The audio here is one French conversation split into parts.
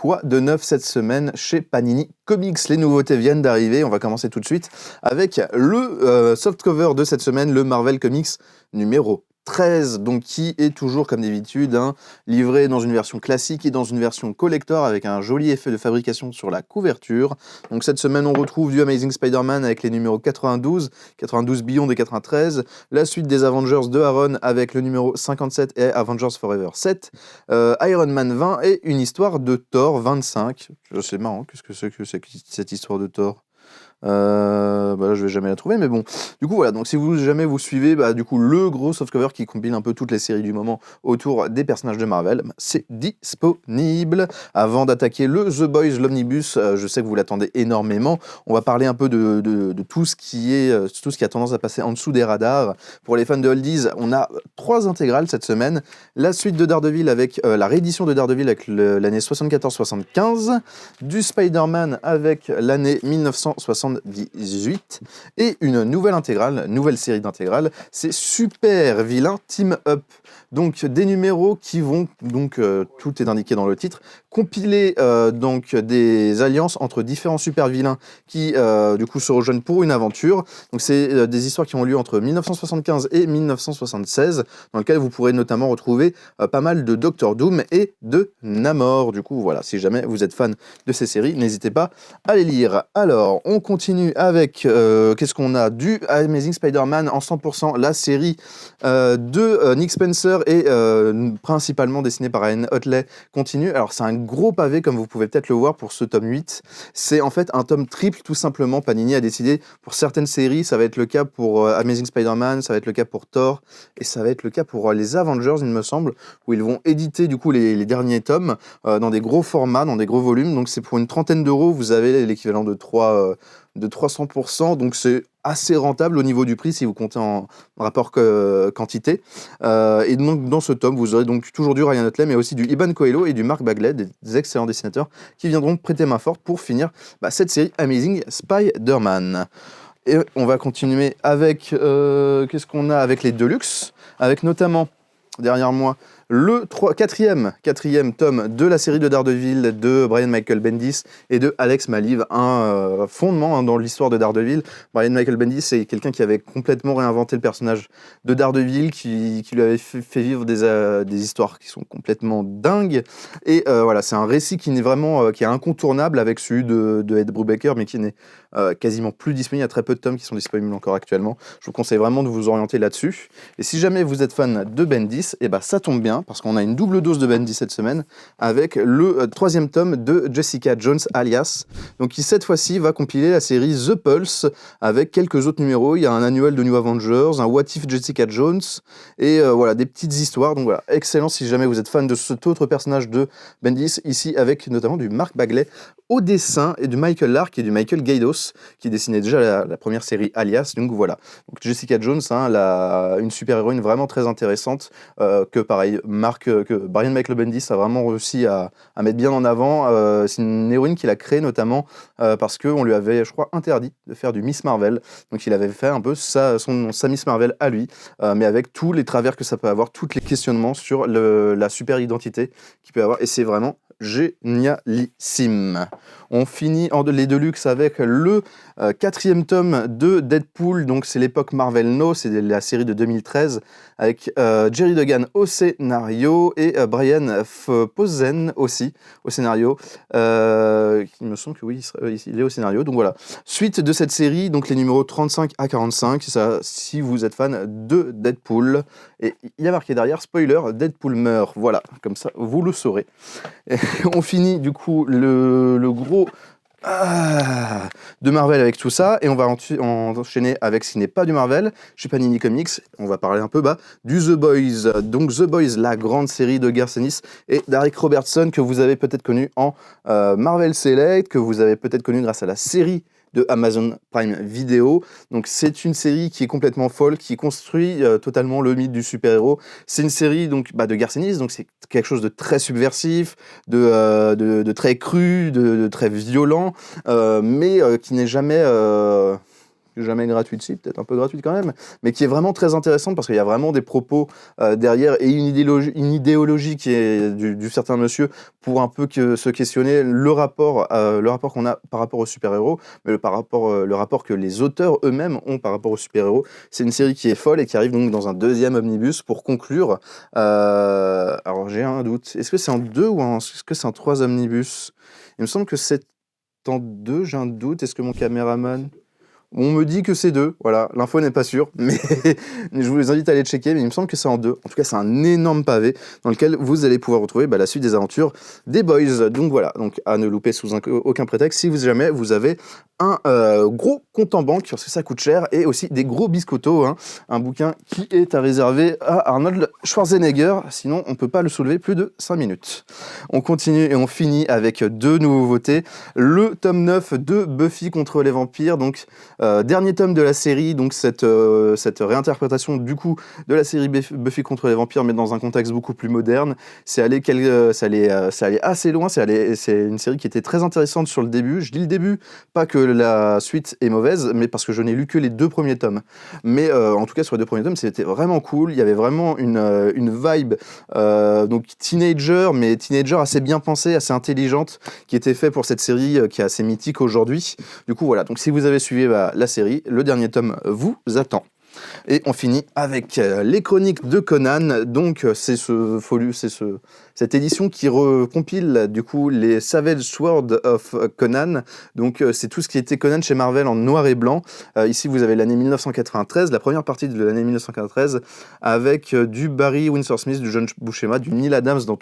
quoi de neuf cette semaine chez Panini Comics? Les nouveautés viennent d'arriver, on va commencer tout de suite avec le softcover de cette semaine, le Marvel Comics numéro 13, donc qui est toujours comme d'habitude livré dans une version classique et dans une version collector avec un joli effet de fabrication sur la couverture. Donc cette semaine on retrouve du Amazing Spider-Man avec les numéros 92 Beyond et 93, la suite des Avengers de Aaron avec le numéro 57 et Avengers Forever 7, Iron Man 20 et une histoire de Thor 25. C'est marrant, qu'est-ce que c'est que cette histoire de Thor? Là, je vais jamais la trouver, mais bon. Du coup, voilà. Donc, si vous jamais vous suivez, du coup, le gros softcover qui compile un peu toutes les séries du moment autour des personnages de Marvel, c'est disponible. Avant d'attaquer le The Boys, l'omnibus, je sais que vous l'attendez énormément. On va parler un peu de tout ce qui a tendance à passer en dessous des radars. Pour les fans de Oldies, on a 3 intégrales cette semaine. La suite de Daredevil avec la réédition de Daredevil avec l'année 74-75, du Spider-Man avec l'année 1978 et une nouvelle série d'intégrales, c'est Super Vilain Team Up. Donc des numéros qui vont, tout est indiqué dans le titre, compiler donc des alliances entre différents super vilains qui du coup se rejoignent pour une aventure. Donc c'est des histoires qui ont lieu entre 1975 et 1976, dans lesquelles vous pourrez notamment retrouver pas mal de Doctor Doom et de Namor. Du coup voilà, si jamais vous êtes fan de ces séries, n'hésitez pas à les lire. Alors on continue avec qu'est-ce qu'on a, du Amazing Spider-Man en 100%, la série de Nick Spencer et principalement dessinée par Ryan Otley continue. Alors c'est un gros pavé comme vous pouvez peut-être le voir pour ce tome 8. C'est en fait un tome triple tout simplement. Panini a décidé pour certaines séries, ça va être le cas pour Amazing Spider-Man, ça va être le cas pour Thor et ça va être le cas pour les Avengers il me semble, où ils vont éditer du coup les derniers tomes dans des gros formats, dans des gros volumes. Donc c'est pour une trentaine d'euros, vous avez l'équivalent de 300%, donc c'est assez rentable au niveau du prix si vous comptez en rapport quantité. Et donc dans ce tome, vous aurez donc toujours du Ryan Otley, mais aussi du Iban Coelho et du Mark Bagley, des excellents dessinateurs qui viendront prêter main forte pour finir cette série Amazing Spider-Man. Et on va continuer avec qu'est-ce qu'on a avec les Deluxe, avec notamment derrière moi le quatrième tome de la série de Daredevil de Brian Michael Bendis et de Alex Maleev, un fondement dans l'histoire de Daredevil. Brian Michael Bendis, c'est quelqu'un qui avait complètement réinventé le personnage de Daredevil, qui lui avait fait vivre des histoires qui sont complètement dingues. Et voilà, c'est un récit qui est vraiment qui est incontournable avec celui de Ed Brubaker, mais qui n'est quasiment plus disponible. Il y a très peu de tomes qui sont disponibles encore actuellement. Je vous conseille vraiment de vous orienter là-dessus. Et si jamais vous êtes fan de Bendis, ça tombe bien, parce qu'on a une double dose de Bendis cette semaine, avec le 3e tome de Jessica Jones Alias, donc qui cette fois-ci va compiler la série The Pulse, avec quelques autres numéros. Il y a un annuel de New Avengers, un What If Jessica Jones, et voilà, des petites histoires. Donc voilà, excellent si jamais vous êtes fan de cet autre personnage de Bendis, ici avec notamment du Mark Bagley au dessin et du Michael Lark et du Michael Gaydos qui dessinait déjà la première série Alias. Donc voilà, donc Jessica Jones, une super-héroïne vraiment très intéressante, que Brian Michael Bendis a vraiment réussi à mettre bien en avant. C'est une héroïne qu'il a créée notamment parce qu'on lui avait, je crois, interdit de faire du Miss Marvel. Donc il avait fait un peu sa Miss Marvel à lui, mais avec tous les travers que ça peut avoir, tous les questionnements sur la super identité qu'il peut avoir. Et c'est vraiment génialissime. On finit les Deluxe avec le 4e tome de Deadpool, donc c'est l'époque Marvel No, c'est la série de 2013 avec Jerry Duggan au scénario et Brian Posehn aussi au scénario. Il me semble que oui, il est au scénario. Donc voilà, suite de cette série, donc les numéros 35 à 45, ça, si vous êtes fan de Deadpool. Et il y a marqué derrière, spoiler, Deadpool meurt. Voilà, comme ça vous le saurez. Et on finit du coup le gros de Marvel avec tout ça, et on va enchaîner avec ce qui n'est pas du Marvel chez Panini Comics. On va parler un peu du The Boys. Donc The Boys, la grande série de Garth Ennis et d'Eric Robertson, que vous avez peut-être connu en Marvel Select, que vous avez peut-être connu grâce à la série de Amazon Prime Video. Donc c'est une série qui est complètement folle, qui construit totalement le mythe du super-héros. C'est une série donc de Garth Ennis, donc c'est quelque chose de très subversif, de très cru, de très violent, mais qui n'est jamais jamais gratuite, si, peut-être un peu gratuite quand même, mais qui est vraiment très intéressante parce qu'il y a vraiment des propos derrière et une idéologie qui est du certain monsieur pour un peu se questionner le rapport qu'on a par rapport aux super-héros, mais le rapport que les auteurs eux-mêmes ont par rapport aux super-héros. C'est une série qui est folle et qui arrive donc dans un deuxième omnibus pour conclure. Alors j'ai un doute, est-ce que c'est en 2 ou est-ce que c'est en 3 omnibus? Il me semble que c'est en 2, j'ai un doute, est-ce que mon caméraman... On me dit que c'est 2, voilà, l'info n'est pas sûre, mais je vous invite à aller checker, mais il me semble que c'est en 2. En tout cas, c'est un énorme pavé dans lequel vous allez pouvoir retrouver la suite des aventures des Boys. Donc voilà, donc à ne louper sous aucun prétexte, si jamais vous avez un gros compte en banque, parce que ça coûte cher, et aussi des gros biscottos, hein, un bouquin qui est à réserver à Arnold Schwarzenegger, sinon on ne peut pas le soulever plus de 5 minutes. On continue et on finit avec 2 nouveautés. Le tome 9 de Buffy contre les vampires, donc dernier tome de la série, donc cette réinterprétation du coup de la série Buffy contre les vampires, mais dans un contexte beaucoup plus moderne. Ça allait assez loin, c'est une série qui était très intéressante sur le début. Je dis le début, pas que la suite est mauvaise, mais parce que je n'ai lu que les 2 premiers tomes. Mais en tout cas, sur les 2 premiers tomes, c'était vraiment cool. Il y avait vraiment une vibe donc teenager, mais teenager assez bien pensée, assez intelligente, qui était fait pour cette série qui est assez mythique aujourd'hui. Du coup, voilà. Donc, si vous avez suivi la série, le dernier tome vous attend. Et on finit avec les chroniques de Conan. Donc, c'est cette édition qui recompile du coup les Savage Sword of Conan. Donc, c'est tout ce qui était Conan chez Marvel en noir et blanc. Ici, vous avez l'année 1993, la première partie de l'année 1993, avec du Barry Windsor Smith, du John Buscema, du Neil Adams dans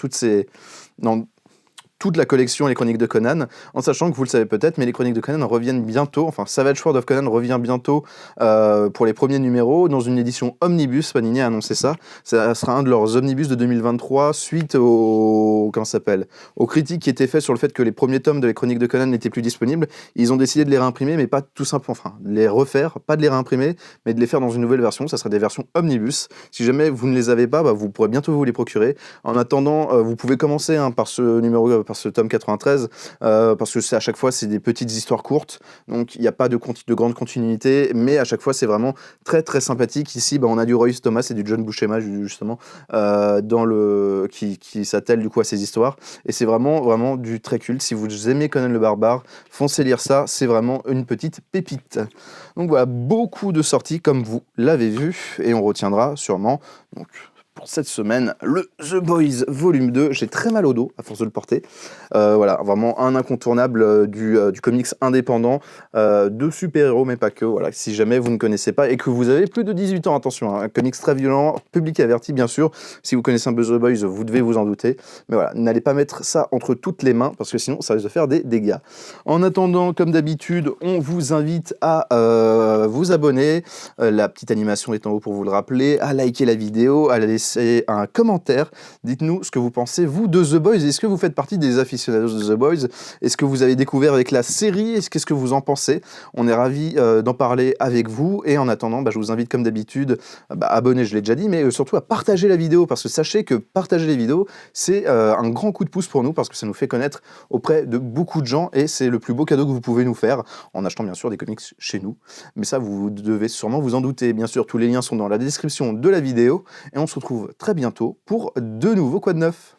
toute la collection Les Chroniques de Conan, en sachant que vous le savez peut-être, mais Les Chroniques de Conan reviennent bientôt, enfin Savage Sword of Conan revient bientôt pour les premiers numéros, dans une édition omnibus. Panini a annoncé ça. Ça sera un de leurs omnibus de 2023, suite aux critiques qui étaient faites sur le fait que les premiers tomes de Les Chroniques de Conan n'étaient plus disponibles. Ils ont décidé de les réimprimer, mais pas tout simplement, enfin, de les refaire, pas de les réimprimer, mais de les faire dans une nouvelle version. Ça sera des versions omnibus. Si jamais vous ne les avez pas, vous pourrez bientôt vous les procurer. En attendant, vous pouvez commencer par ce tome 93, parce que à chaque fois c'est des petites histoires courtes, donc il n'y a pas de grande continuité, mais à chaque fois c'est vraiment très très sympathique. Ici on a du Royce Thomas et du John Buscema justement qui s'attellent du coup à ces histoires, et c'est vraiment du très culte. Si vous aimez Conan le Barbare, foncez lire ça, c'est vraiment une petite pépite. Donc voilà, beaucoup de sorties comme vous l'avez vu, et on retiendra sûrement donc pour cette semaine, le The Boys volume 2. J'ai très mal au dos à force de le porter. Voilà, vraiment un incontournable du comics indépendant de super-héros, mais pas que. Voilà, si jamais vous ne connaissez pas et que vous avez plus de 18 ans, attention, un comics très violent, public averti bien sûr. Si vous connaissez un peu The Boys, vous devez vous en douter. Mais voilà, n'allez pas mettre ça entre toutes les mains parce que sinon ça risque de faire des dégâts. En attendant, comme d'habitude, on vous invite à vous abonner. La petite animation est en haut pour vous le rappeler, à liker la vidéo, à laisser un commentaire. Dites-nous ce que vous pensez, vous, de The Boys. Est-ce que vous faites partie des aficionados de The Boys? Est-ce que vous avez découvert avec la série? Qu'est-ce que vous en pensez? On est ravis d'en parler avec vous. Et en attendant, je vous invite comme d'habitude, abonner, je l'ai déjà dit, mais surtout à partager la vidéo, parce que sachez que partager les vidéos, c'est un grand coup de pouce pour nous, parce que ça nous fait connaître auprès de beaucoup de gens, et c'est le plus beau cadeau que vous pouvez nous faire, en achetant bien sûr des comics chez nous. Mais ça, vous devez sûrement vous en douter. Bien sûr, tous les liens sont dans la description de la vidéo, et on se retrouve très bientôt pour de nouveaux Quoi de neuf.